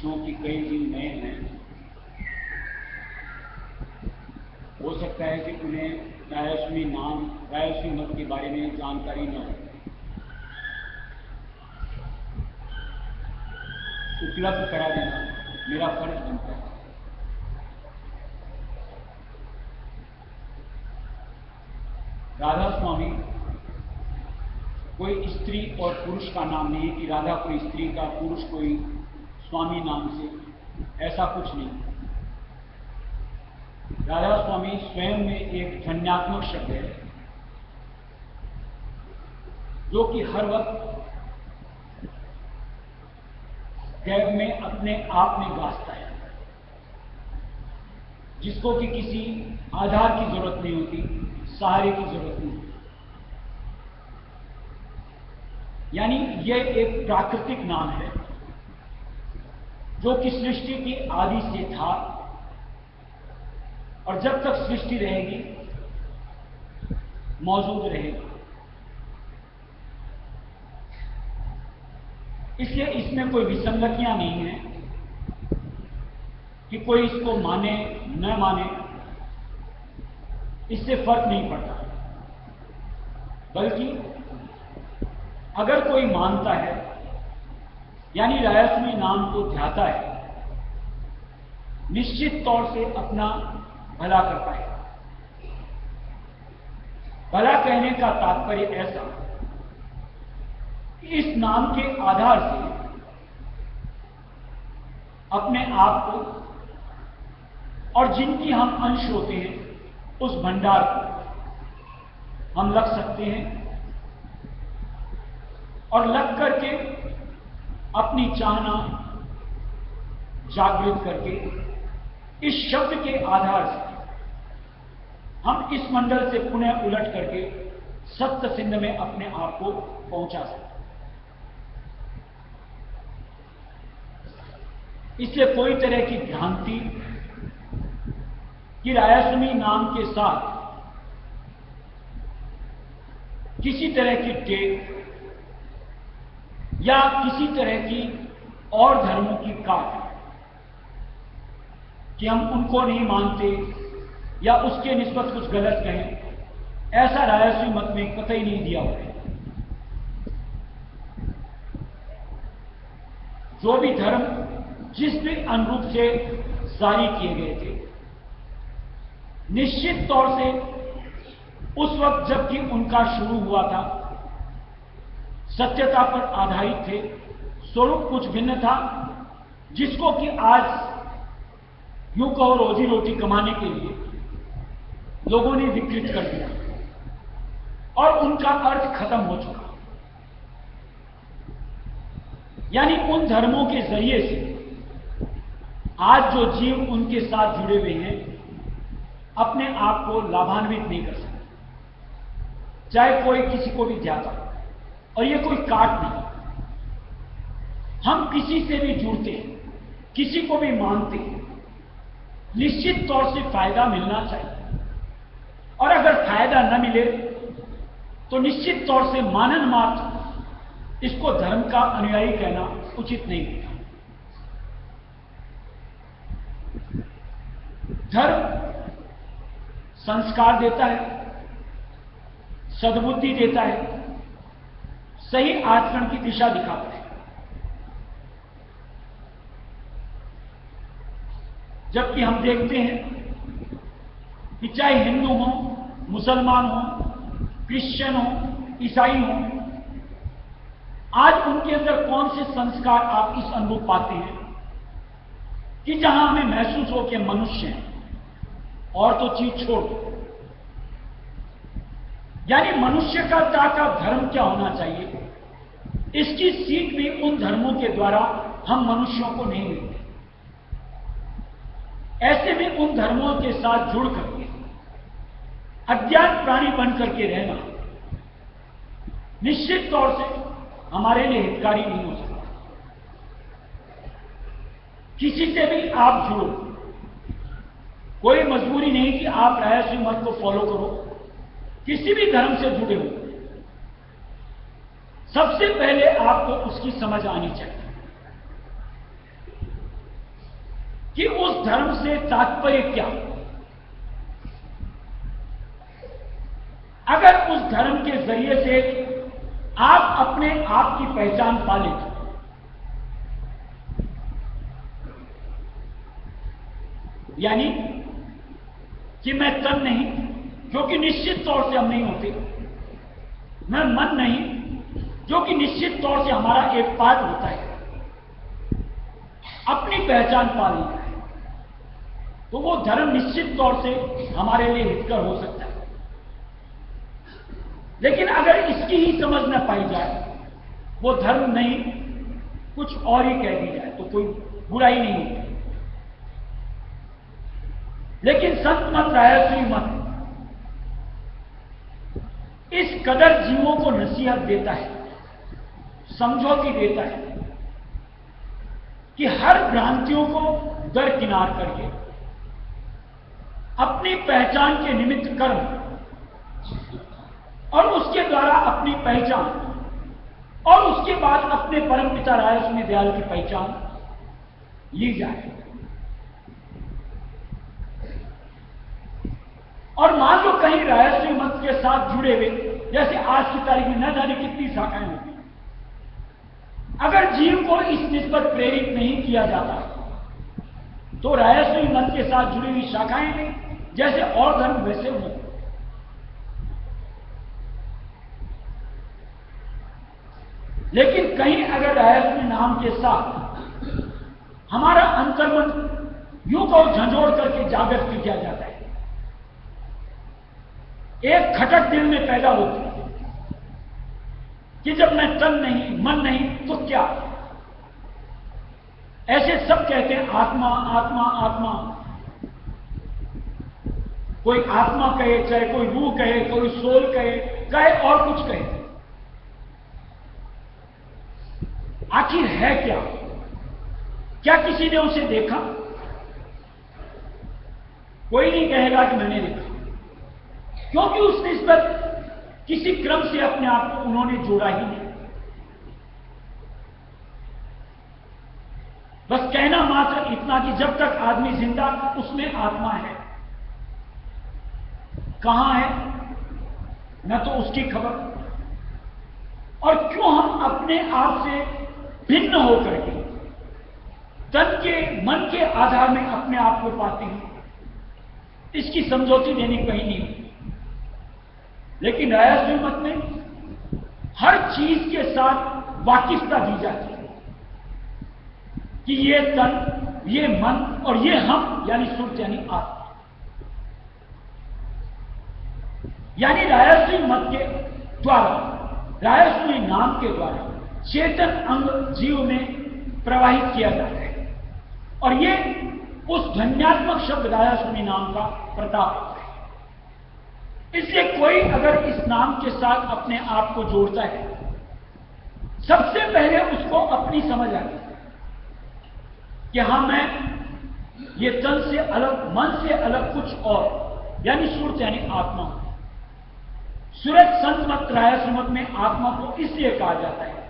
क्योंकि कई दिन नए हैं, हो सकता है कि उन्हें गायस्वी मत के बारे में जानकारी न हो। उपलब्ध करा देना मेरा फर्ज बनता है। राधा स्वामी कोई स्त्री और पुरुष का नाम नहीं है कि राधा कोई स्त्री का, पुरुष कोई स्वामी नाम से, ऐसा कुछ नहीं। राधा स्वामी स्वयं में एक ध्वन्यात्मक शब्द है जो कि हर वक्त गैब में अपने आप में गाजता है, जिसको कि किसी आधार की जरूरत नहीं होती, सहारे की जरूरत नहीं होती। यानी यह एक प्राकृतिक नाम है जो कि सृष्टि की आदि से था और जब तक सृष्टि रहेगी मौजूद रहेगा। इसलिए इसमें कोई विसंगतियां नहीं है कि कोई इसको माने न माने, इससे फर्क नहीं पड़ता। बल्कि अगर कोई मानता है यानी रायस्वामी नाम को ध्याता है, निश्चित तौर से अपना भला करता है। भला कहने का तात्पर्य ऐसा, इस नाम के आधार से अपने आप को और जिनकी हम अंश होते हैं उस भंडार को हम लग सकते हैं और लग करके अपनी चाहना जागृत करके इस शब्द के आधार से हम इस मंडल से पुनः उलट करके सप्त सिंध में अपने आप को पहुंचा सकते हैं। इससे कोई तरह की भ्रांति कि रायस्वामी नाम के साथ किसी तरह की टेक या किसी तरह की और धर्मों की काट कि हम उनको नहीं मानते या उसके निस्बत कुछ गलत कहें, ऐसा रायस्वामी मत में कतई नहीं दिया हुआ है। जो भी धर्म जिस भी अनुरूप से जारी किए गए थे, निश्चित तौर से उस वक्त जबकि उनका शुरू हुआ था सत्यता पर आधारित थे, स्वरूप कुछ भिन्न था, जिसको कि आज यूं कहो रोजी रोटी कमाने के लिए लोगों ने विकृत कर दिया और उनका अर्थ खत्म हो चुका। यानी उन धर्मों के जरिए से आज जो जीव उनके साथ जुड़े हुए हैं अपने आप को लाभान्वित नहीं कर सकते, चाहे कोई किसी को भी ध्याता। और ये कोई काट नहीं, हम किसी से भी जुड़ते हैं, किसी को भी मानते हैं, निश्चित तौर से फायदा मिलना चाहिए। और अगर फायदा न मिले तो निश्चित तौर से मानन मात्र इसको धर्म का अनुयायी कहना उचित नहीं होता। धर्म संस्कार देता है, सद्बुद्धि देता है, सही आचरण की दिशा दिखाता है। जबकि हम देखते हैं कि चाहे हिंदू हो, मुसलमान हो, क्रिश्चियन हो, ईसाई हो, आज उनके अंदर कौन से संस्कार आप इस अनुरूप पाते हैं कि जहां हमें महसूस हो कि मनुष्य हैं और तो चीज छोड़ दो। यानी मनुष्यता का धर्म क्या होना चाहिए, इसकी सीख भी उन धर्मों के द्वारा हम मनुष्यों को नहीं मिलते। ऐसे में उन धर्मों के साथ जुड़ करके अज्ञात प्राणी बन करके रहना निश्चित तौर से हमारे लिए हितकारी नहीं हो सकता। किसी से भी आप जुड़ो, कोई मजबूरी नहीं कि आप रायस्वामी मत को फॉलो करो, किसी भी धर्म से जुड़े हो, सबसे पहले आपको उसकी समझ आनी चाहिए कि उस धर्म से तात्पर्य क्या। अगर उस धर्म के जरिए से आप अपने आप की पहचान पा लेते, यानी कि मैं तन नहीं, क्योंकि निश्चित तौर से हम नहीं होते, मैं मन नहीं, जो कि निश्चित तौर से हमारा एक पार्ट होता है, अपनी पहचान पा लेता है, तो वो धर्म निश्चित तौर से हमारे लिए हितकर हो सकता है। लेकिन अगर इसकी ही समझ न पाई जाए, वो धर्म नहीं कुछ और ही कह दी जाए, तो कोई बुराई नहीं होती। लेकिन संत मत, रायश्री मत इस कदर जीवों को नसीहत देता है, समझौती देता है कि हर भ्रांतियों को दरकिनार करके अपनी पहचान के निमित्त कर्म और उसके द्वारा अपनी पहचान और उसके बाद अपने परमपिता रायस्वामी दयाल की पहचान ली जाए। और मान लो कहीं रायस्वामी मत के साथ जुड़े हुए, जैसे आज की तारीख में न जाने कितनी शाखाएं होती, अगर जीव को इस निस्बत प्रेरित नहीं किया जाता तो रायस्वामी मत के साथ जुड़ी हुई शाखाएं नहीं, जैसे और धर्म वैसे होते। लेकिन कहीं अगर रायस्वामी नाम के साथ हमारा अंतर्मन यूं को झंझोड़ करके जागृत किया जाता है, एक खटक दिल में पैदा होती है कि जब मैं तन नहीं मन नहीं तो क्या। ऐसे सब कहते हैं आत्मा आत्मा आत्मा, कोई आत्मा कहे, चाहे कोई रूह कहे, कोई सोल कहे और कुछ कहे। आखिर है क्या? क्या किसी ने उसे देखा? कोई नहीं कहेगा कि मैंने देखा, क्योंकि उस निस्बत किसी क्रम से अपने आप को उन्होंने जोड़ा ही नहीं। बस कहना मात्र इतना कि जब तक आदमी जिंदा उसमें आत्मा है, कहां है न तो उसकी खबर। और क्यों हम अपने आप से भिन्न होकर के तन के मन के आधार में अपने आप को पाते हैं, इसकी समझौती देनी कहीं नहीं होती। लेकिन रायस्वामी मत में हर चीज के साथ वाकिफता दी जाती है कि ये तन, ये मन और ये हम, यानी सुर्त यानी आत्मा। यानी रायस्वामी मत के द्वारा, रायस्वामी नाम के द्वारा चेतन अंग जीव में प्रवाहित किया जाता है, और ये उस ध्वन्यात्मक शब्द रायस्वामी नाम का प्रताप होता है। इसलिए कोई अगर इस नाम के साथ अपने आप को जोड़ता है, सबसे पहले उसको अपनी समझ आती है कि हां मैं ये तन से अलग, मन से अलग कुछ और, यानी सुरत यानी आत्मा। सूरत संत मत, रायस्वामी मत में आत्मा को इसलिए कहा जाता है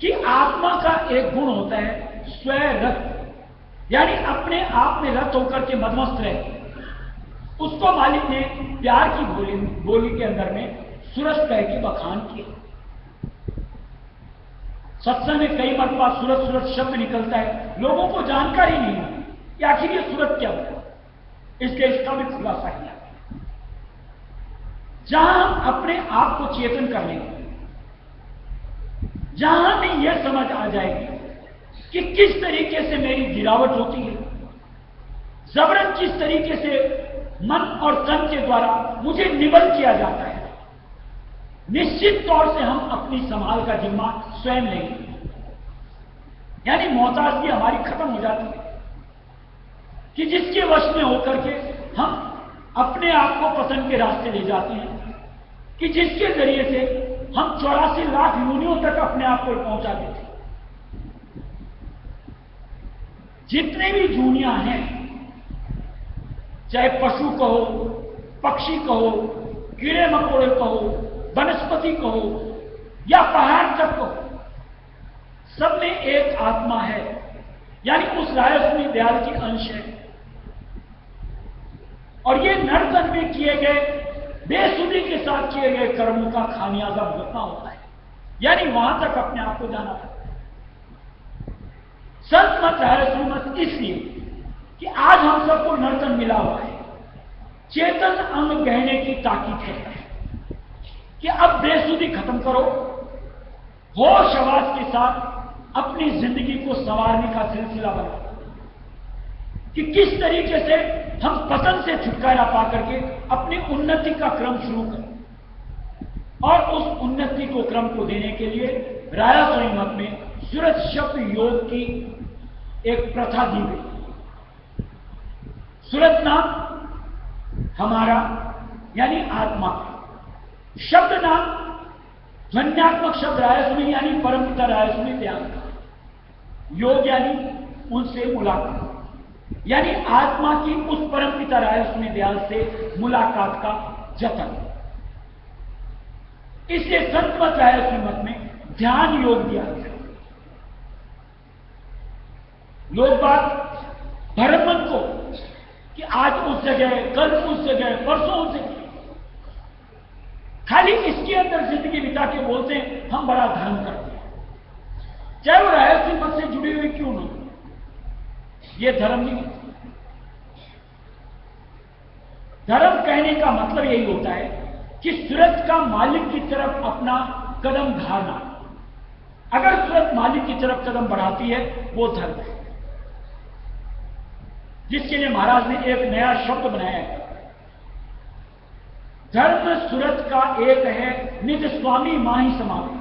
कि आत्मा का एक गुण होता है स्वरत, यानी अपने आप में रत होकर के मदमस्त रहे। उसको मालिक ने प्यार की बोली के अंदर में सूरज कह के बखान किया। सत्संग में कई मरतबा सूरज सूरज शब्द निकलता है, लोगों को जानकारी नहीं होती कि आखिर ये सूरज क्या होता है, इसलिए इसका भी खुलासा किया। जहां हम अपने आप को चेतन कर लेंगे, जहां हमें यह समझ आ जाएगी कि किस तरीके से मेरी गिरावट होती है, जबरन किस तरीके से मन और तन के द्वारा मुझे निबल किया जाता है, निश्चित तौर से हम अपनी संभाल का जिम्मा स्वयं लेंगे। यानी मोहताजगी हमारी खत्म हो जाती है कि जिसके वश में होकर के हम अपने आप को पसंद के रास्ते ले जाते हैं, कि जिसके जरिए से हम 84 लाख योनियों तक अपने आप को पहुंचा देते हैं। जितने भी जूनियां हैं, चाहे पशु कहो, पक्षी कहो, कीड़े मकोड़े कहो, वनस्पति कहो या पहाड़ तक कहो, सब में एक आत्मा है, यानी उस रायस्वामी दयाल की अंश है। और ये नरतन में किए गए बेसुधी के साथ किए गए कर्मों का खामियाजा भुगतना होता है, यानी वहां तक अपने आप को जाना पड़ता है। संत मत, रायस्वामी मत इसलिए कि आज हम सबको नर्तन मिला हुआ है, चेतन अंग गहने की ताकीद करता है कि अब बेसुधी खत्म करो, होश आवाज के साथ अपनी जिंदगी को संवारने का सिलसिला बना कि किस तरीके से हम पतन से छुटकारा पाकर के अपनी उन्नति का क्रम शुरू करें। और उस उन्नति को क्रम को देने के लिए राया स्वामी मत में सूरज शब्द योग की एक प्रथा दी गई। सूरज नाम हमारा यानी आत्मा का, शब्द नाम ध्वन्यात्मक शब्द रायस्वामी यानी परमपिता रायस्वामी दयाल का, योग यानी उनसे मुलाकात यानी आत्मा की उस परमपिता रायस्वामी दयाल से मुलाकात का जतन। इसलिए संत मत रायस्वामी मत में ध्यान योग दिया गया। लोग बात भरमन को कि आज उस जगह, कल उस जगह, परसों उस जगह, खाली इसके अंदर जिंदगी बिता के बोलते हैं हम बड़ा धर्म करते हैं, चाहे वो रायस्वामी मत से जुड़ी हुई क्यों ना। ये धर्म नहीं। धर्म कहने का मतलब यही होता है कि सूरज का मालिक की तरफ अपना कदम बढ़ाना। अगर सूरज मालिक की तरफ कदम बढ़ाती है वो धर्म है, जिसके लिए महाराज ने एक नया शब्द बनाया है। धर्म सूरज का एक है निज स्वामी माही समाधि।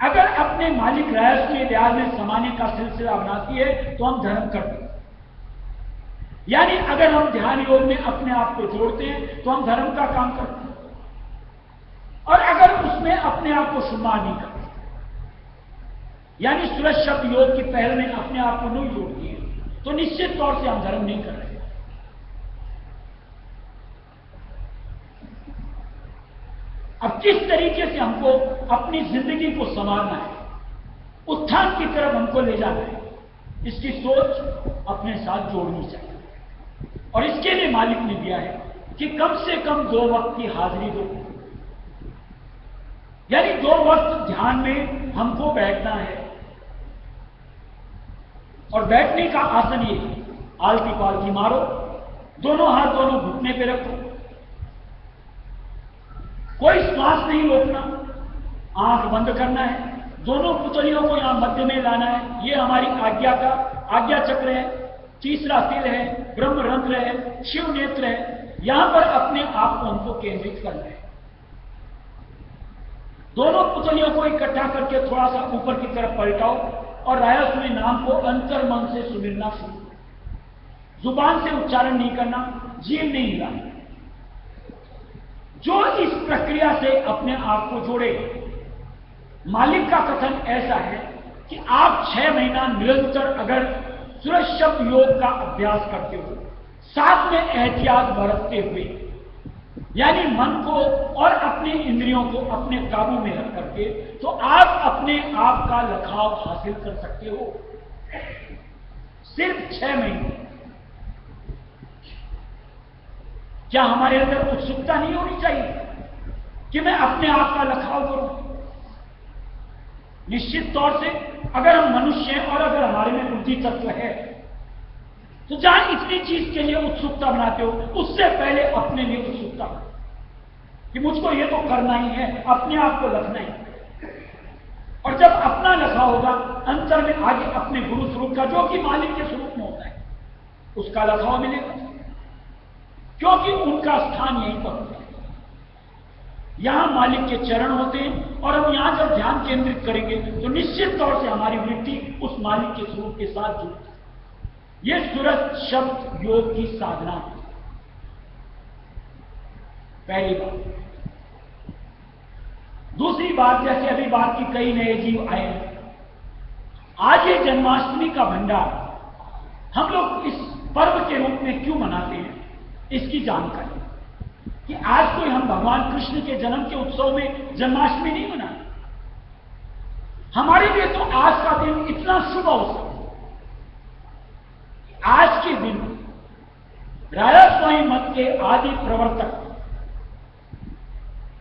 अगर अपने मालिक रायस्वामी दयाल में समाने का सिलसिला बनाती है तो हम धर्म करते हैं। यानी अगर हम ध्यान योग में अपने आप को जोड़ते हैं तो हम धर्म का काम करते हैं, और अगर उसमें अपने आप को शुमार नहीं करते, यानी सूरज शब्द योग की पहल में अपने आप को नहीं जोड़ती है, तो निश्चित तौर से हम धर्म नहीं कर रहे। अब किस तरीके से हमको अपनी जिंदगी को संवारना है, उत्थान की तरफ हमको ले जाना है, इसकी सोच अपने साथ जोड़नी चाहिए। और इसके लिए मालिक ने दिया है कि कम से कम 2 वक्त की हाजिरी दो, यानी 2 वक्त ध्यान में हमको बैठना है। और बैठने का आसन ये, आलती पालती मारो, दोनों हाथ दोनों घुटने पे रखो, कोई श्वास नहीं रोकना, आंख बंद करना है, दोनों पुतलियों को यहां मध्य में लाना है। ये हमारी आज्ञा का आज्ञा चक्र है, तीसरा तिल है, ब्रह्म रंध्र है, शिव नेत्र है। यहां पर अपने आप को हमको केंद्रित करना है। दोनों पुतलियों को इकट्ठा करके थोड़ा सा ऊपर की तरफ पलटाओ और रायस्वामी नाम को अंतर मन से सुमिरना शुरू करो। जुबान से उच्चारण नहीं करना, जीभ नहीं हिलाना। जो इस प्रक्रिया से अपने आप को जोड़े, मालिक का कथन ऐसा है कि आप 6 महीना निरंतर अगर सूरज शब्द योग का अभ्यास करते हो, साथ में एहतियात बरतते हुए, यानी मन को और अपने इंद्रियों को अपने काबू में रख करके, तो आप अपने आप का लखाव हासिल कर सकते हो। सिर्फ 6 महीने। क्या हमारे अंदर उत्सुकता नहीं होनी चाहिए कि मैं अपने आप का लखाव करूं? निश्चित तौर से अगर हम मनुष्य हैं और अगर हमारे में बुद्धि तत्व है, तो जहां इतनी चीज के लिए उत्सुकता बनाते हो, उससे पहले अपने लिए उत्सुकता कि मुझको ये तो करना ही है, अपने आप को लखना ही। और जब अपना लखा होगा, अंतर में आगे अपने गुरु स्वरूप का, जो कि मालिक के स्वरूप में होता है, उसका लखाव मिलेगा, क्योंकि उनका स्थान यहीं पर होता है। यहां मालिक के चरण होते हैं, और हम यहां जब ध्यान केंद्रित करेंगे तो निश्चित तौर से हमारी वृत्ति उस मालिक के स्वरूप के साथ जुड़ती है। यह सूरज शब्द योग की साधना है। पहली बात। दूसरी बात, जैसे अभी बात की, कई नए जीव आए हैं। आज ये जन्माष्टमी का भंडार हम लोग इस पर्व के रूप में क्यों मनाते हैं, इसकी जानकारी कि आज कोई हम भगवान कृष्ण के जन्म के उत्सव में जन्माष्टमी नहीं मनाते। हमारे लिए तो आज का दिन इतना शुभ अवसर, आज के दिन रायस्वामी मत के आदि प्रवर्तक,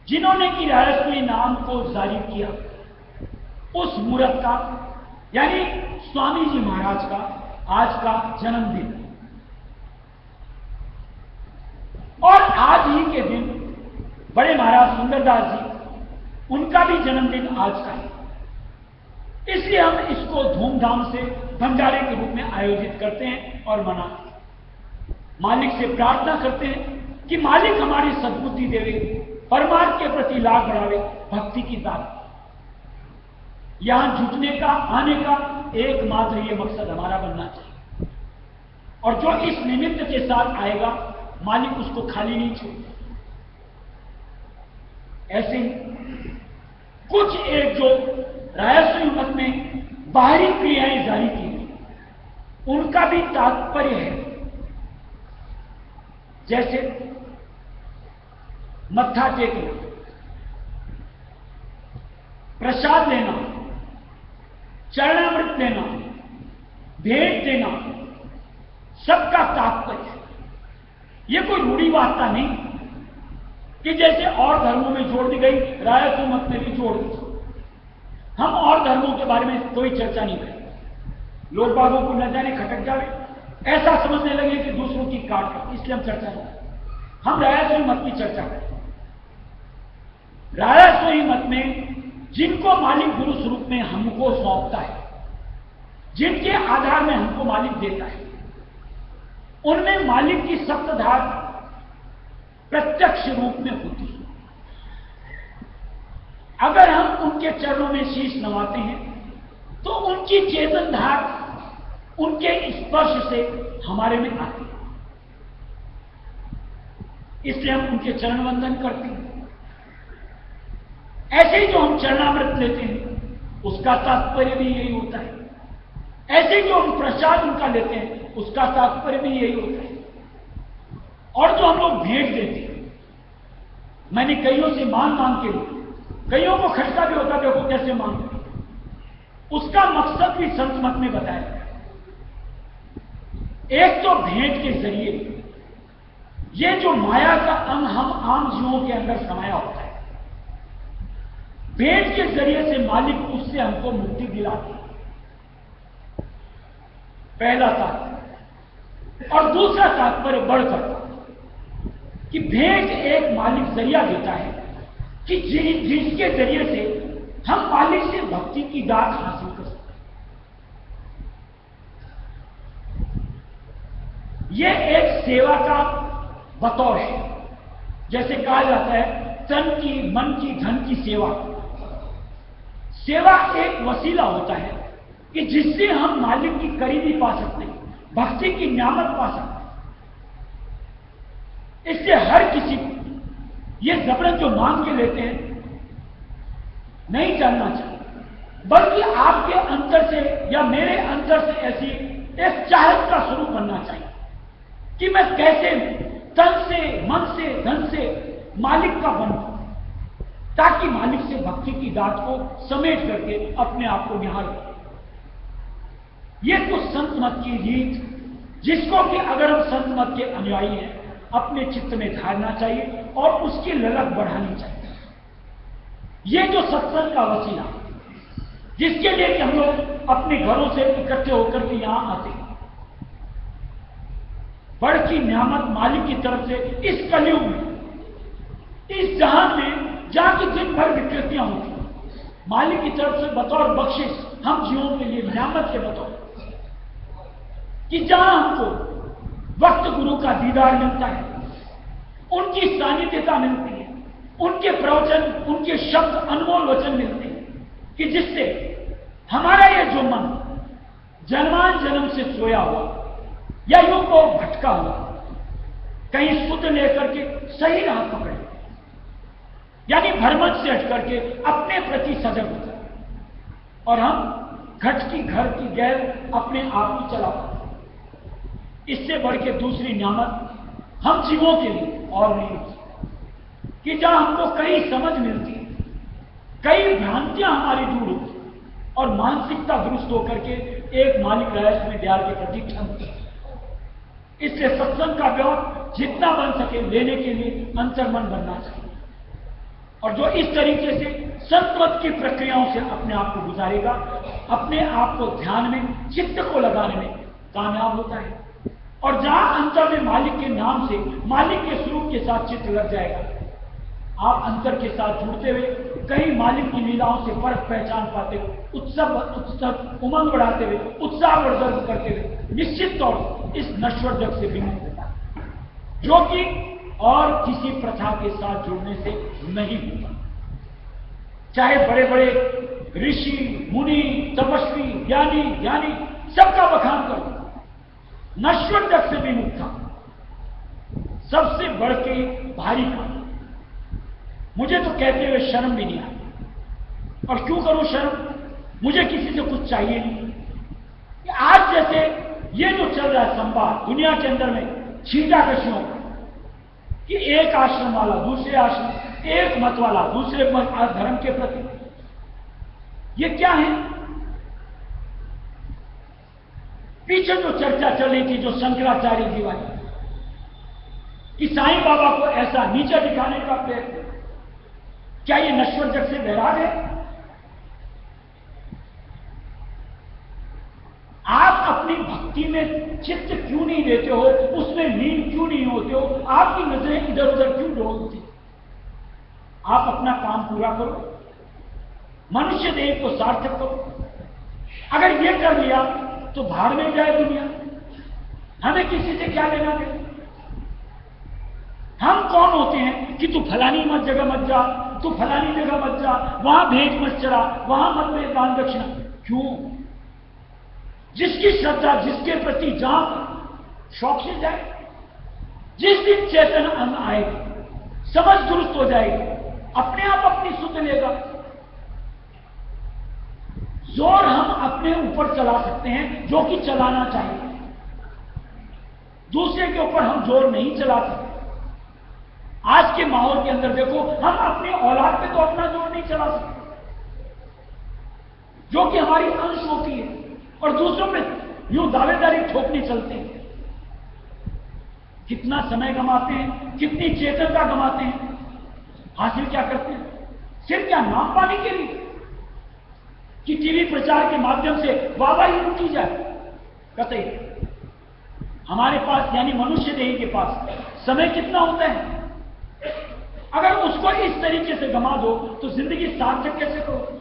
जिन्होंने कि रायस्वामी नाम को जारी किया, उस मूर्त का यानी स्वामी जी महाराज का आज का जन्मदिन। और आज ही के दिन बड़े महाराज सुंदरदास जी उनका भी जन्मदिन आज का है। इसलिए हम इसको धूमधाम से भंडारे के रूप में आयोजित करते हैं और मनाते हैं। मालिक से प्रार्थना करते हैं कि मालिक हमारी सद्बुद्धि देवे, परमार्थ के प्रति लाग बढ़ावे, भक्ति की दात। यहां जुटने का, आने का एकमात्र ये मकसद हमारा बनना चाहिए। और जो इस निमित्त के साथ आएगा, मालिक उसको खाली नहीं छोड़ेगा। ऐसे ही कुछ एक जो रायस्व मत में बाहरी क्रियाएं जारी की गई, उनका भी तात्पर्य है। जैसे मत्था टेकना, प्रसाद लेना, चरणामृत लेना, भेंट देना, सबका तात्पर्य है। यह कोई रूढ़िवादिता नहीं कि जैसे और धर्मों में जोड़ दी गई, रायस्व मत में भी जोड़ दी। हम और धर्मों के बारे में कोई चर्चा नहीं करेंगे। लोग बागों को न जाने खटक जाए, ऐसा समझने लगे कि दूसरों की काट कर, इसलिए हम चर्चा नहीं करें। हम रायस्व मत की चर्चा करें। रायस्व मत में जिनको मालिक गुरु स्वरूप में हमको सौंपता है, जिनके आधार में हमको मालिक देता है, उनमें मालिक की सप्तधार प्रत्यक्ष रूप में होती है। अगर हम उनके चरणों में शीश नवाते हैं तो उनकी चेतन धार उनके स्पर्श से हमारे में आती है। इसलिए हम उनके चरण वंदन करते हैं। ऐसे ही जो हम चरणामृत लेते हैं, उसका तात्पर्य भी यही होता है। ऐसे ही जो हम प्रसाद उनका लेते हैं, उसका तात्पर्य भी यही होता है। और जो हम लोग भेंट देते हैं, मैंने कईयों से मांग के लिए, कईयों को खटका भी होता, देखो कैसे मांगते, उसका मकसद भी संत मत में बताया गया। एक तो भेंट के जरिए ये जो माया का अंग हम आम जीवों के अंदर समाया होता है, भेंट के जरिए से मालिक उससे हमको मुक्ति दिलाती है, पहला तात्पर्य। और दूसरा तात्पर्य बढ़कर कि भेंट एक मालिक जरिया देता है कि जिसके जरिए से हम मालिक से भक्ति की दात हासिल कर सकते हैं। यह एक सेवा का बतौर है। जैसे कहा जाता है तन की, मन की, धन की सेवा। सेवा एक वसीला होता है कि जिससे हम मालिक की करीबी पा सकते हैं, भक्ति की न्यामत पा सकते हैं। इससे हर किसी को ये जबरन जो मांग के लेते हैं नहीं जानना चाहिए, बल्कि आपके अंतर से या मेरे अंतर से ऐसी एक चाहत का स्वरूप बनना चाहिए कि मैं कैसे तन से, मन से, धन से मालिक का बनूं, ताकि मालिक से भक्ति की दात को समेट करके अपने आप को निहार करें। यह तो संत मत की रीत, जिसको कि अगर हम संत मत के अनुयायी हैं, अपने चित्त में धारना चाहिए और उसकी ललक बढ़ानी चाहिए। यह जो सत्संग का वसीला, जिसके लिए कि हम लोग अपने घरों से इकट्ठे होकर के यहां आते हैं, बड़ की न्यामत मालिक की तरफ से इस कलयुग में, इस जहान में जहां की दिन भर विकृतियां होती हैं, मालिक की तरफ से बतौर बख्शिश हम जीवों के लिए न्यामत के बतौर कि जहां हमको वक्त गुरु का दीदार मिलता है, उनकी सानिध्यता मिलती है, उनके प्रवचन, उनके शब्द, अनमोल वचन मिलते हैं कि जिससे हमारा ये जो मन जन्मान जन्म से सोया हुआ या यूं को भटका हुआ, कहीं सुध लेकर के सही राह पकड़े, यानी भ्रमण से हट करके अपने प्रति सजग हो जाए और हम घट की घर की गैर अपने आप ही चला पाते। इससे बढ़ के दूसरी न्यामत हम जीवों के लिए और नहीं होती कि जहां हमको कई समझ मिलती है, कई भ्रांतियां हमारी दूर होती और मानसिकता दुरुस्त होकर के एक मालिक रायस में दयाल के प्रति ठनती है। इसलिए सत्संग का व्यवहार जितना बन सके लेने के लिए अंतर्मन बनना चाहिए, और जो इस तरीके से संतमत की प्रक्रियाओं से अपने आप को गुजारेगा, अपने आप को ध्यान में, चित्त को लगाने में कामयाब होता है। और जहां अंतर में मालिक के नाम से, मालिक के स्वरूप के साथ चित्त लग जाएगा, आप अंतर के साथ जुड़ते हुए कहीं मालिक की लीलाओं से फर्क पहचान पाते हुए, उत्सव उमंग बढ़ाते हुए, उत्साह वर्धन करते हुए निश्चित तौर पर इस नश्वर जग से विमुक्त होता है, जो कि और किसी प्रथा के साथ जुड़ने से नहीं होता। चाहे बड़े बड़े ऋषि, मुनि, तपस्वी, ज्ञानी सबका बखान करो, नश्वर जग से विमुक्त था सबसे बढ़ के भारी काम। मुझे तो कहते हुए शर्म भी नहीं आई। और क्यों करूं शर्म? मुझे किसी से कुछ चाहिए नहीं। आज जैसे ये जो चल रहा है संवाद दुनिया के अंदर में छींटाकशियों का, कि एक आश्रम वाला दूसरे आश्रम, एक मत वाला दूसरे धर्म के प्रति, ये क्या है? पीछे जो चर्चा चली थी, जो शंकराचार्य जी वाली, कि साईं बाबा को ऐसा नीचा दिखाने का प्रयत्न, क्या ये नश्वर जग से वैराग है? आप अपनी भक्ति में चित्त क्यों नहीं देते हो? उसमें लीन क्यों नहीं होते हो? आपकी नजरें इधर उधर क्यों डोलती? आप अपना काम पूरा करो, मनुष्य देह को सार्थक करो। अगर ये कर लिया तो भाड़ में जाए दुनिया, हमें किसी से क्या लेना देना? हम कौन होते हैं कि तू फलानी मत जगह मत जा, तू फलानी जगह मत जा, वहां भेंट मत चढ़ा, वहां मत में दान दक्षिणा? क्यों? जिसकी श्रद्धा जिसके प्रति जहां शौक से जाए, जिस दिन चेतन अंग आएगी, समझ दुरुस्त हो जाएगी, अपने आप अपनी सुध लेगा। जोर हम अपने ऊपर चला सकते हैं, जो कि चलाना चाहिए। दूसरे के ऊपर हम जोर नहीं चला सकते। आज के माहौल के अंदर देखो, हम अपनी औलाद पे तो अपना जोर नहीं चला सकते, जो कि हमारी अंश होती है, और दूसरों पे यूं दावेदारी ठोकने चलते हैं। कितना समय गंवाते हैं, कितनी चेतनता गंवाते हैं। हासिल क्या करते हैं? सिर्फ क्या नाम पाने के लिए कि टीवी प्रचार के माध्यम से वाहवाही उठी जाए? कतई। हमारे पास यानी मनुष्य देही के पास समय कितना होता है? अगर उसको इस तरीके से गंवा दो तो जिंदगी सार्थक कैसे करो?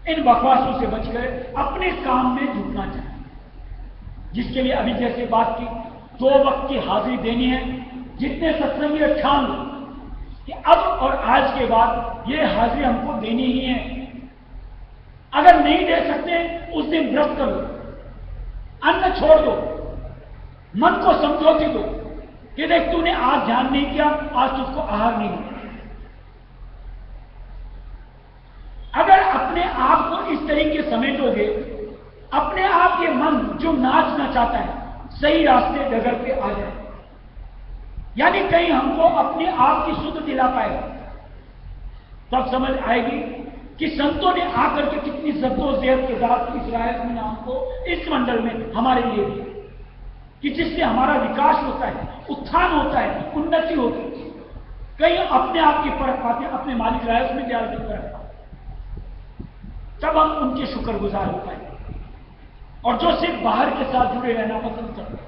इन बकवासों से बच गए, अपने काम में जुटना चाहिए। जिसके लिए अभी जैसे बात की, 2 वक्त की हाजिरी देनी है। जितने सत्संगी ठान लो कि अब और आज के बाद ये हाजिरी हमको देनी ही है। अगर नहीं दे सकते उस दिन व्रत कर लो, अन्न छोड़ दो, मन को समझौती दो कि देख तूने आज ध्यान नहीं किया, आज तुझको आहार नहीं मिला। अगर अपने आप को इस तरीके समेटोगे, अपने आप ये मन जो नाचना चाहता है सही रास्ते डगर पे आ जाए, यानी कहीं हमको अपने आप की सुध दिला पाएगा, तब समझ आएगी कि संतों ने आकर के कितनी जद्दोजहद के साथ इस रायत में नाम को इस मंडल में हमारे लिए दिया, कि जिससे हमारा विकास होता है, उत्थान होता है, उन्नति होती है। कहीं अपने आप की परख पाते हैं, अपने मालिक रायत में दयाल की परख पाते, तब हम उनके शुक्रगुजार हो पाएंगे। और जो सिर्फ बाहर के साथ जुड़े रहना पसंद करते हैं,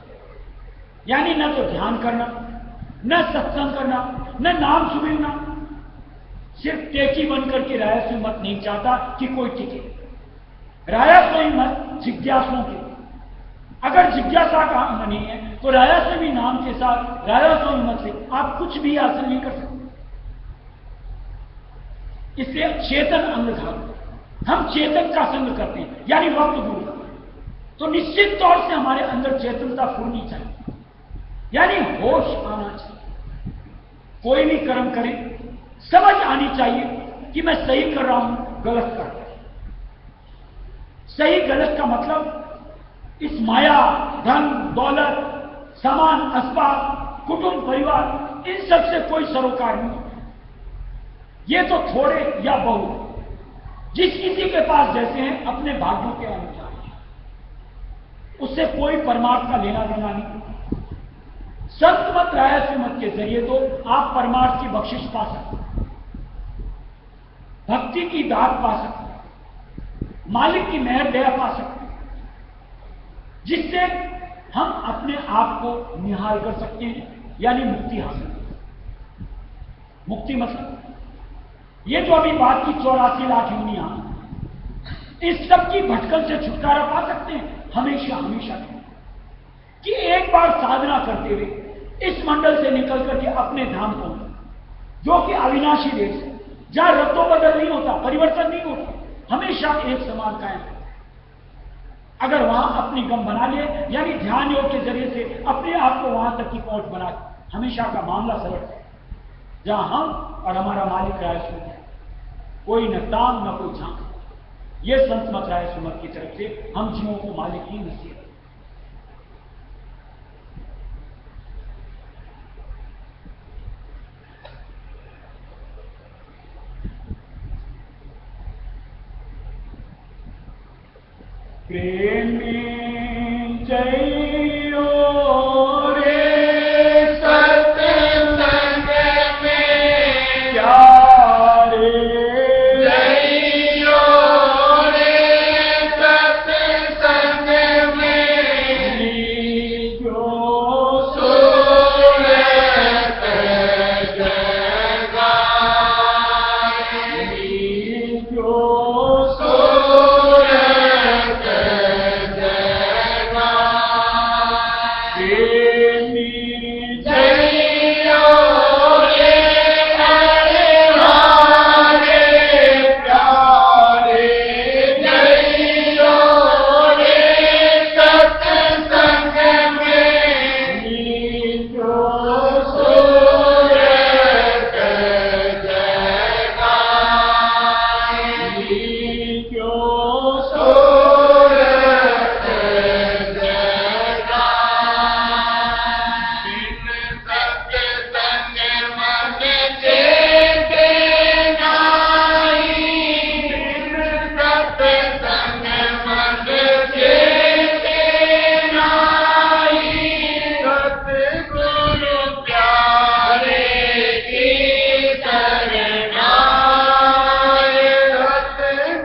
यानी न तो ध्यान करना, न सत्संग करना, न नाम सुमिरना, सिर्फ टेकी बनकर के रायत में मत नहीं चाहता कि कोई टिके। रायत में मत जिज्ञासुओं के, अगर जिज्ञासा का अंग नहीं है तो रायत में भी नाम के साथ रायत मत से आप कुछ भी हासिल नहीं कर सकते। इसलिए चेतन अंग धारो, हम चेतन का संग करते हैं, यानी वक्त गुरु का, तो निश्चित तौर से हमारे अंदर चेतनता फूलनी चाहिए, यानी होश आना चाहिए। कोई भी कर्म करें, समझ आनी चाहिए कि मैं सही कर रहा हूं, गलत कर रहा हूं। सही गलत का मतलब इस माया, धन, दौलत, सामान, असबाब, कुटुंब, परिवार, इन सब से कोई सरोकार नहीं। ये तो थोड़े या बहुत, जिस किसी के पास जैसे हैं अपने भाग्यों के अनुसार, उससे कोई परमार्थ का लेना देना नहीं। संत मत, रायत मत के जरिए तो आप परमार्थ की बख्शिश पा सकते हैं, भक्ति की दात पा सकते हैं, मालिक की मेहर दया पा सकते हैं, जिससे हम अपने आप को निहाल कर सकते हैं, यानी मुक्ति हासिल। मुक्ति मतलब ये जो अभी बात की 84 लाख योनियां, इस सब की भटकन से छुटकारा पा सकते हैं हमेशा हमेशा के, कि एक बार साधना करते हुए इस मंडल से निकल करके अपने धाम को, जो कि अविनाशी देश है, जहां रत्तो बदल नहीं होता, परिवर्तन नहीं होता, हमेशा एक समान कायम है। अगर वहां अपनी गम बना ले, यानी ध्यान योग के जरिए से अपने आप को वहां तक की पहुंच बना, हमेशा का मामला सरल है, जहां हम और हमारा मालिक राय सुमत, कोई न ताम न कोई झांक। ये संत मत राय सुमत की तरफ से हम जीवों को मालिक की नसीहत। प्रेमी जइयो रे सत्संग में प्यारे, जइयो रे सत्संग में लीजो सूरत जगाए, लीजो सूरत प्रेमी जइयो रे हमारे प्यारे, जइयो रे सत्संग में लीजो सूरत जगाए, लीजो सूरत जगाए। बिन सत्संग मन चेते नाहि, बिन सत्संग मन चेते नाहि, सतगुरु प्यारे की शरण आए, सतगुरु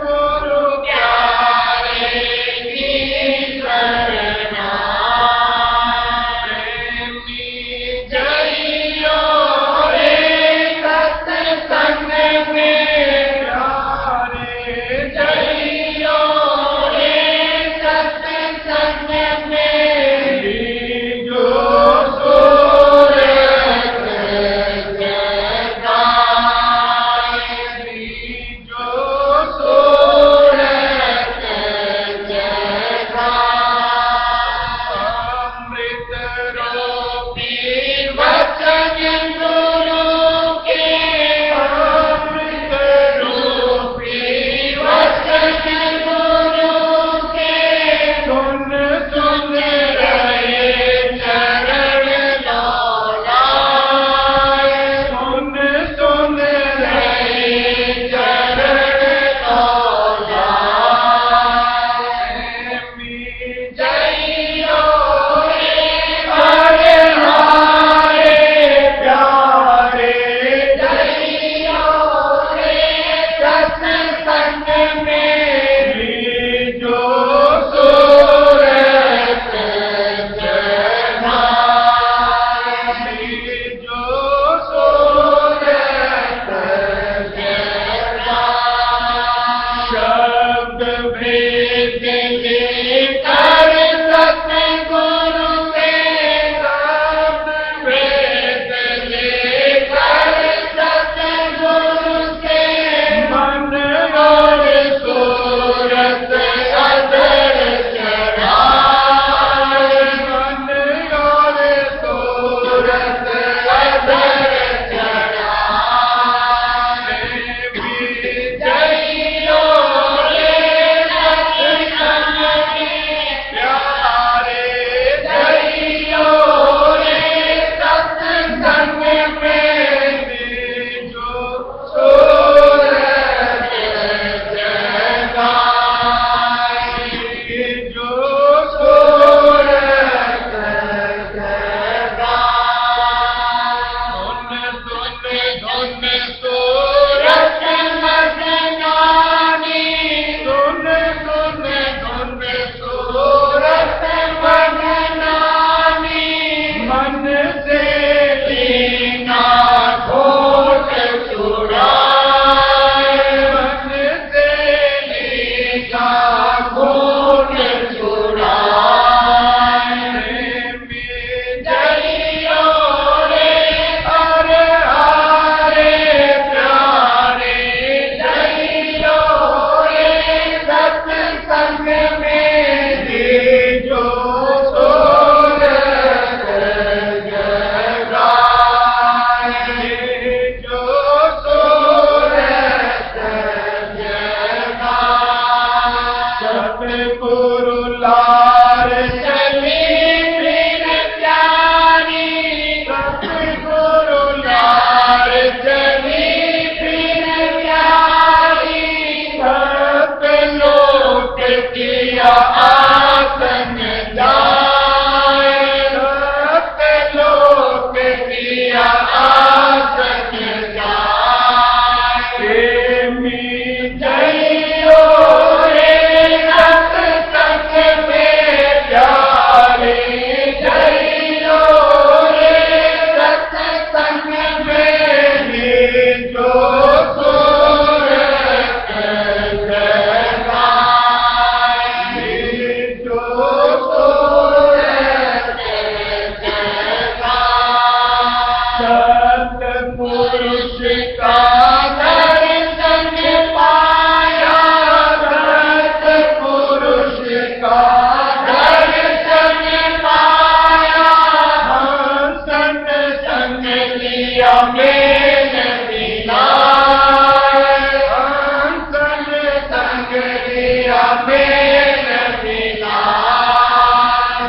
अमेन मिला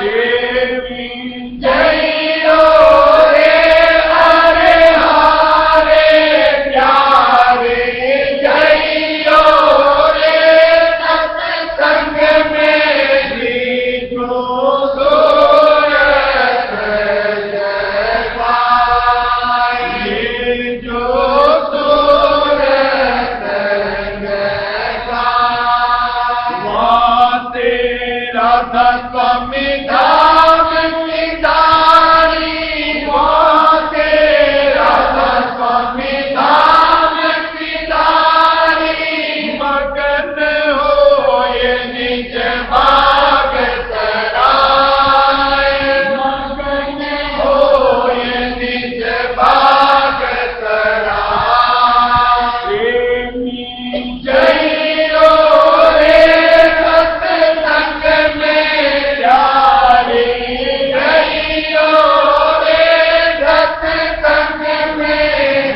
देवी जइयो रे हरे हरे प्यारे जइयो रे सत्संग में भी जो सूरत जय पाए जो सूरत जय पाए राधा स्वामी धाम की दानी वाते राधा स्वामी धाम की दानी मगन हो ये निज भाग सराय मगन हो ये निज भाग सराय प्रेमी जइयो रे सत्संग में प्यारे जइयो रे सत्संग में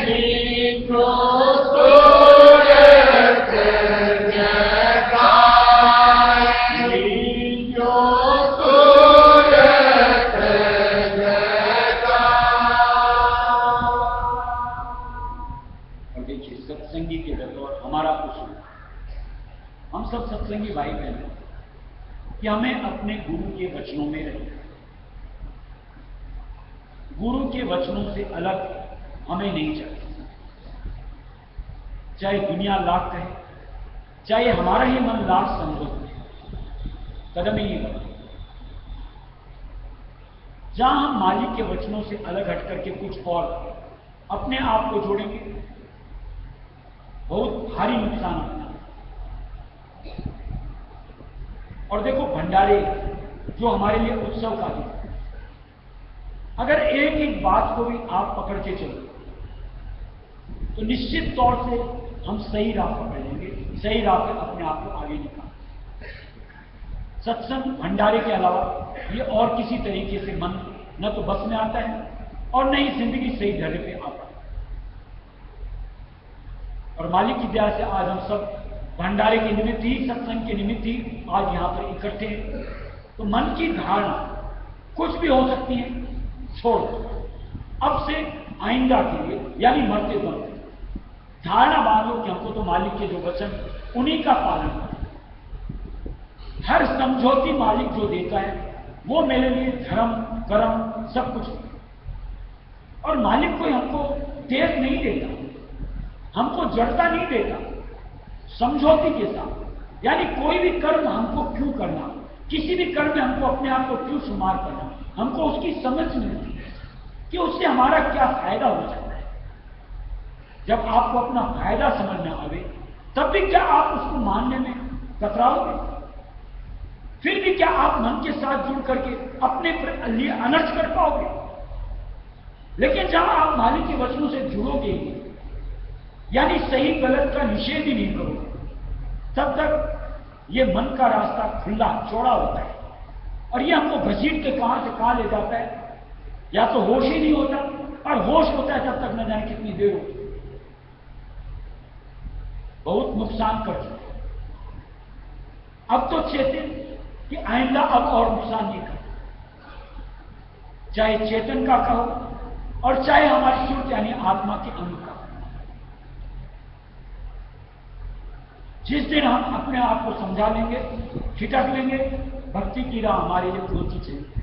नीको सूरत जगाए नीको सूरत जगाए। और देखिए सत्संगी के बतौर हमारा उसूल, हम सब सत्संगी भाई बहन हैं कि हमें अपने गुरु के वचनों में रहना, गुरु के वचनों से अलग हमें नहीं चाहिए। चाहे दुनिया लाख कहे, चाहे हमारा ही मन लाख समझौते कदम ही नहीं बढ़े। जहां हम मालिक के वचनों से अलग हट करके कुछ और अपने आप को जोड़ेंगे, बहुत भारी नुकसान होता है। और देखो भंडारे जो हमारे लिए उत्सव का दिन, अगर एक एक बात को भी आप पकड़ के चलो तो निश्चित तौर से हम सही राह पकड़ लेंगे, सही राह पे अपने आप को आगे निकाल। सत्संग भंडारे के अलावा ये और किसी तरीके से मन न तो बस में आता है और न ही जिंदगी सही ढर्रे पे आता है। और मालिक की दया से आज हम सब भंडारे के निमित्त ही, सत्संग के निमित्त ही आज यहां पर इकट्ठे हैं। तो मन की धारणा कुछ भी हो सकती है, छोड़ दो। अब से आइंदा के लिए यानी मरते दम तक धारणा बांधो कि हमको तो मालिक के जो वचन उन्हीं का पालन करना। हर समझौती मालिक जो देता है वो मेरे लिए धर्म कर्म सब कुछ है। और मालिक कोई हमको तेज नहीं देता, हमको जड़ता नहीं देता, समझौती के साथ। यानी कोई भी कर्म हमको क्यों करना, किसी भी कर्म में हमको अपने आप को क्यों शुमार करना, हमको उसकी समझ नहीं होती कि उससे हमारा क्या फायदा हो सकता है। जब आपको अपना फायदा समझ में आवे तब भी क्या आप उसको मानने में कतराओगे? फिर भी क्या आप मन के साथ जुड़ करके अपने लिए अनर्थ कर पाओगे? लेकिन जहां आप मालिक के वचनों से जुड़ोगे, यानी सही गलत का निषेध ही नहीं करोगे, तब तक ये मन का रास्ता खुला चौड़ा होता है और ये हमको घसीट के कहां से कहां ले जाता है। या तो होश ही नहीं होता, और होश होता है तब तक न जाने कितनी देर होती है। बहुत नुकसान कर चुके। अब तो चेतन कि आइंदा अब और नुकसान नहीं कर, चाहे चेतन का कहो और चाहे हमारी सुरत यानी आत्मा के अंग का। जिस दिन हम अपने आप को समझा लेंगे, ठिठक लेंगे, भक्ति की राह हमारे लिए खुलती चलेगी।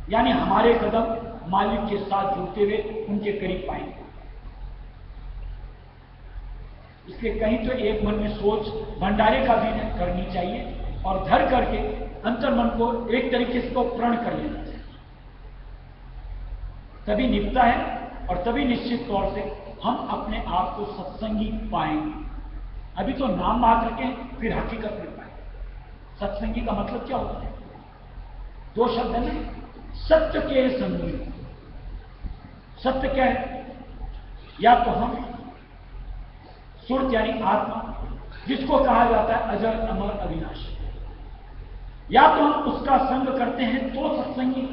यानी हमारे कदम मालिक के साथ जुड़ते हुए उनके करीब पाएंगे। इसलिए कहीं तो एक मन में सोच भंडारे का भी करनी चाहिए और धर करके अंतर्मन को एक तरीके से प्रण कर लेना चाहिए। तभी निपटा है और तभी निश्चित तौर से हम अपने आप को सत्संगी पाएंगे। अभी तो नाम मात्र के, फिर हकीकत में पाएंगे। सत्संगी का मतलब क्या होता है? दो शब्द है ना, सत्य के संगी। सत्य क्या है? या तो हम सुरत यानी आत्मा, जिसको कहा जाता है अजर अमर अविनाशी, या तो हम उसका संग करते हैं तो सत्संगी,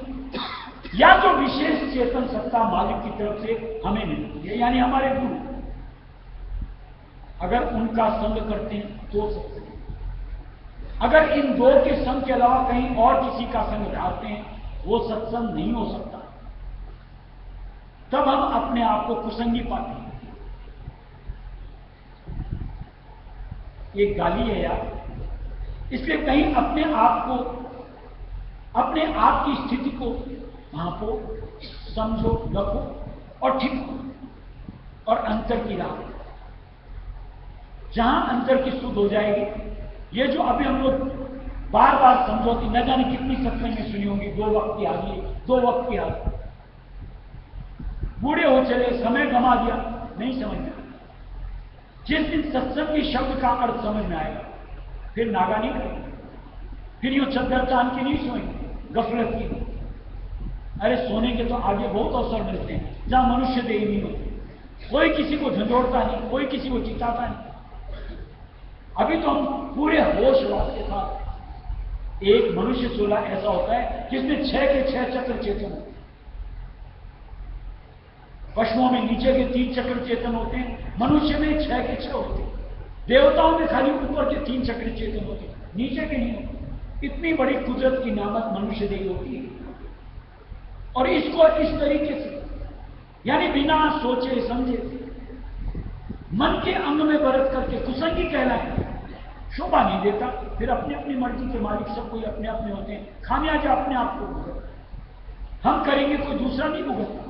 या तो विशेष चेतन सत्ता मालिक की तरफ से हमें मिलती है, यानी हमारे गुरु। अगर उनका संग करते हैं तो सत्संगी। अगर इन दो के संग के अलावा कहीं और किसी का संग ढालते हैं, वो सत्संग नहीं हो सकता। तब हम अपने आप को कुसंगी पाते हैं। ये गाली है यार। इसलिए कहीं अपने आप को, अपने आप की स्थिति को भांपो, समझो, रखो और ठीक करो। और अंतर की राह, जहां अंतर की सुध हो जाएगी। ये जो अभी हम लोग बार बार समझौती, न जाने कितनी सत्संग में सुनी होंगी, 2 वक्त की हाजिरी, 2 वक्त की हाजिरी। बूढ़े हो चले, समय गंवा दिया, नहीं समझ में। जिस दिन सत्संग के शब्द का अर्थ समझ में आएगा, फिर नागा नहीं करेंगे, फिर यूं चद्दर तान के नहीं सोएंगे गफलत की। अरे सोने के तो आगे बहुत अवसर मिलते हैं जहां मनुष्य देह नहीं होते। कोई किसी को झंझोड़ता नहीं, कोई किसी को चिताता नहीं। अभी तो हम पूरे होश वास के साथ, एक मनुष्य सोला ऐसा होता है जिसमें 6 के 6 चक्र चेतन होते हैं। पशुओं में नीचे के 3 चक्र चेतन होते हैं, मनुष्य में 6 के 6 होते हैं। देवताओं में खाली ऊपर के 3 चक्र चेतन होते हैं, नीचे के नहीं होते। इतनी बड़ी कुदरत की नामत मनुष्य देह होती है। और इसको इस तरीके से, यानी बिना सोचे समझे मन के अंग में बरत करके कुसंगी कहलाए, शोभा नहीं देता। फिर अपनी अपनी मर्जी के मालिक सब कोई अपने अपने होते हैं, खामियाजा अपने आप को भुगत। हम करेंगे, कोई दूसरा नहीं भुगतता।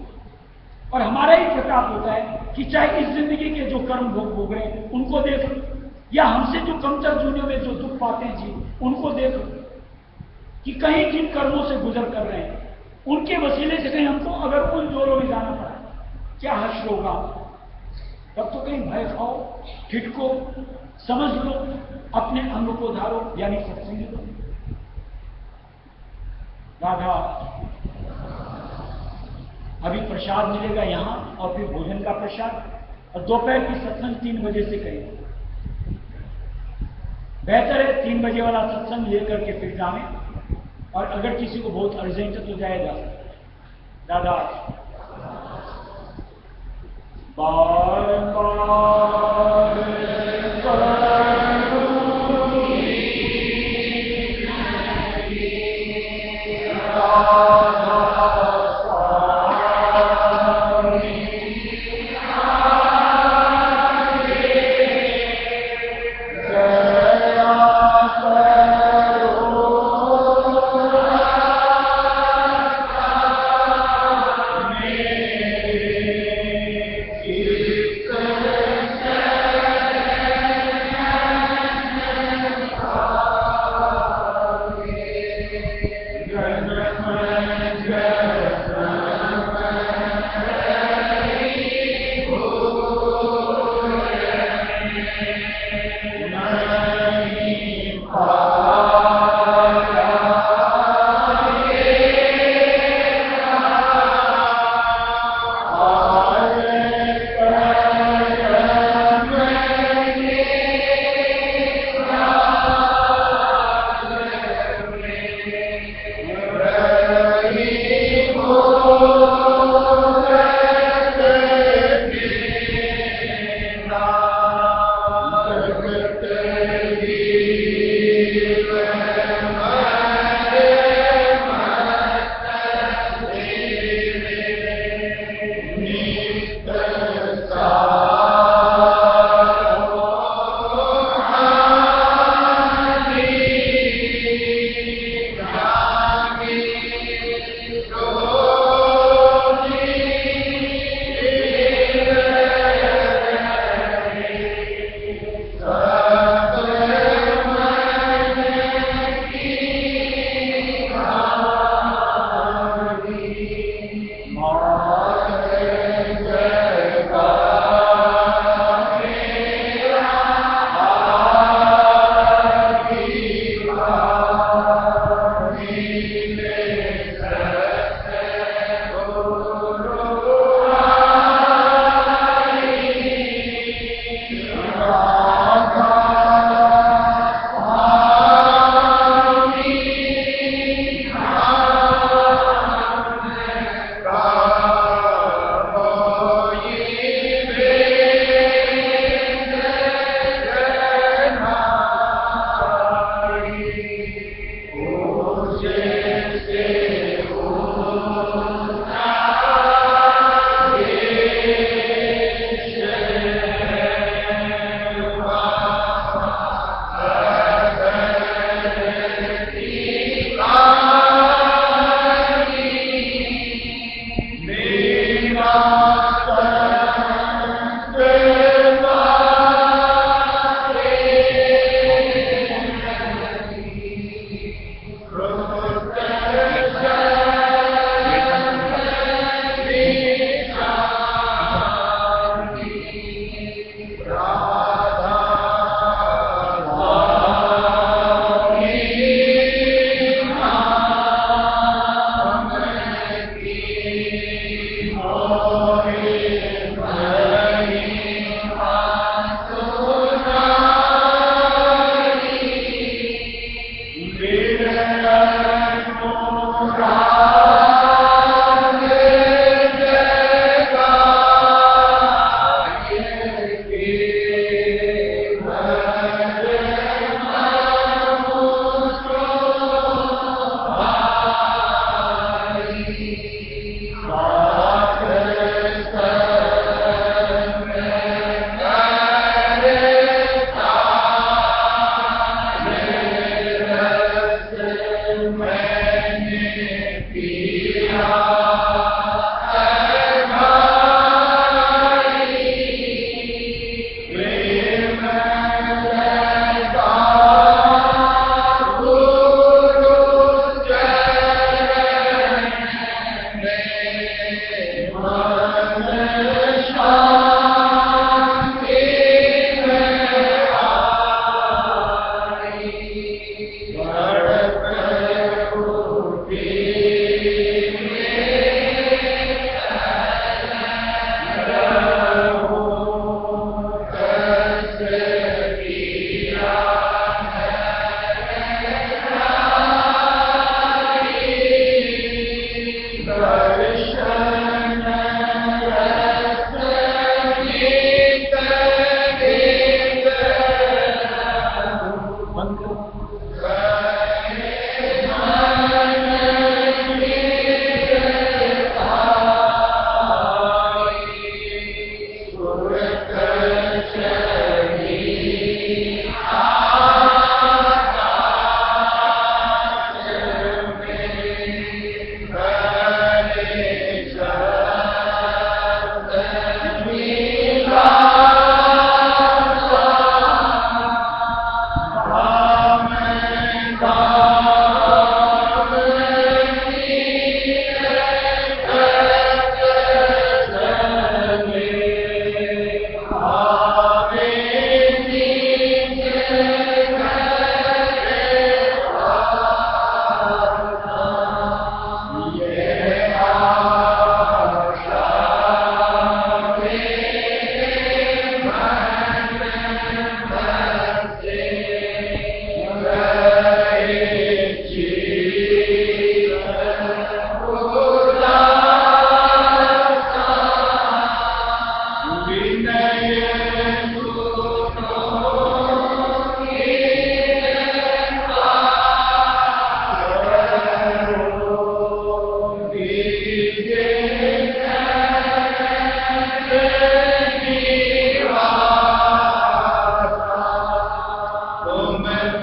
और हमारा ही प्रताप होता है कि चाहे इस जिंदगी के जो कर्म भोग रहे हैं उनको देखो, या हमसे जो कमतर जूनियों में जो दुख पाते हैं जी, उनको देखो कि कहीं जिन कर्मों से गुजर कर रहे हैं उनके वसीले से कहीं हमको अगर उन जोरों में जाना पड़ा, क्या हर्ष होगा। तब तो कहीं भय खाओ, ठिठको, समझ लो, अपने अंग को धारो, यानी सत्संगी बनो। राधा, अभी प्रसाद मिलेगा यहां और फिर भोजन का प्रसाद, और दोपहर की सत्संग 3 बजे से करेंगे। बेहतर है 3 बजे वाला सत्संग लेकर के फिर जाएं, और अगर किसी को बहुत अर्जेंट है तो जाएगा। दादा, बार बार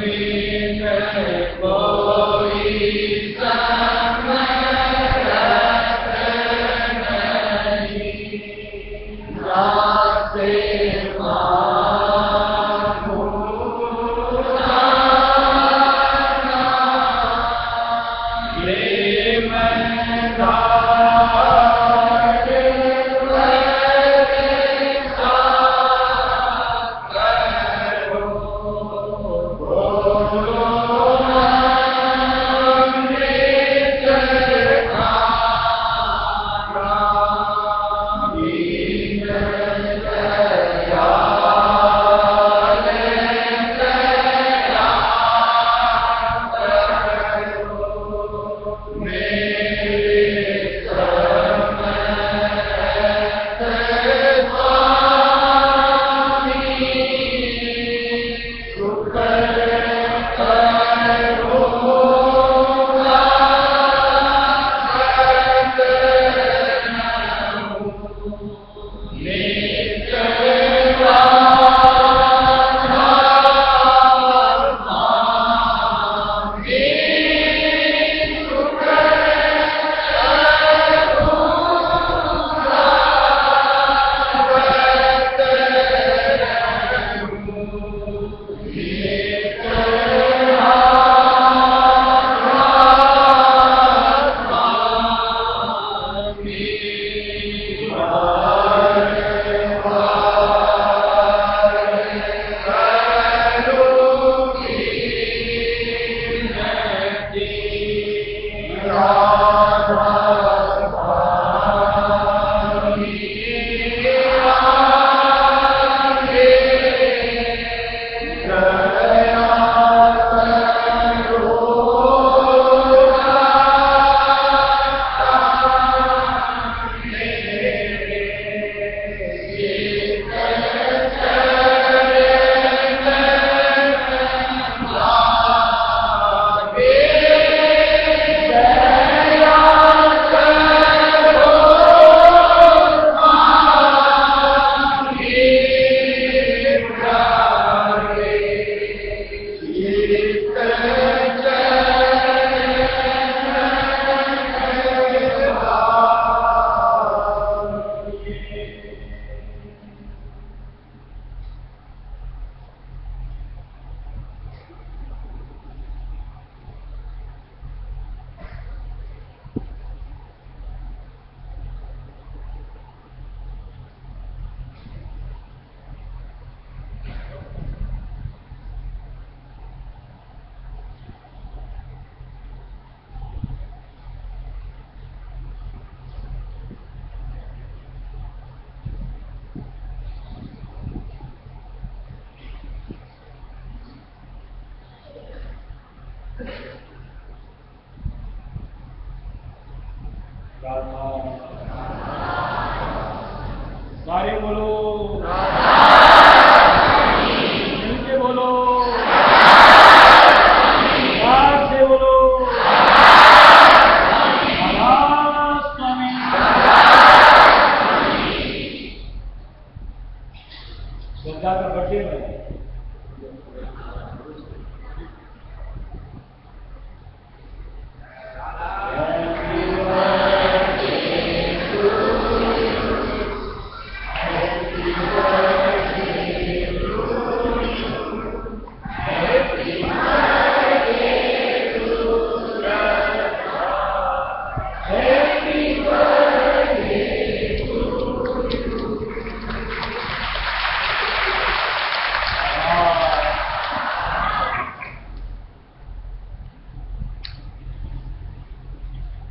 बिन कोई समरथ नहीं, रासे मानो नाना, ले मैं सारे बोलो, मिलके बोलो, प्यार से बोलो, महाराज स्वामी। श्रद्धा का बर्थडे है।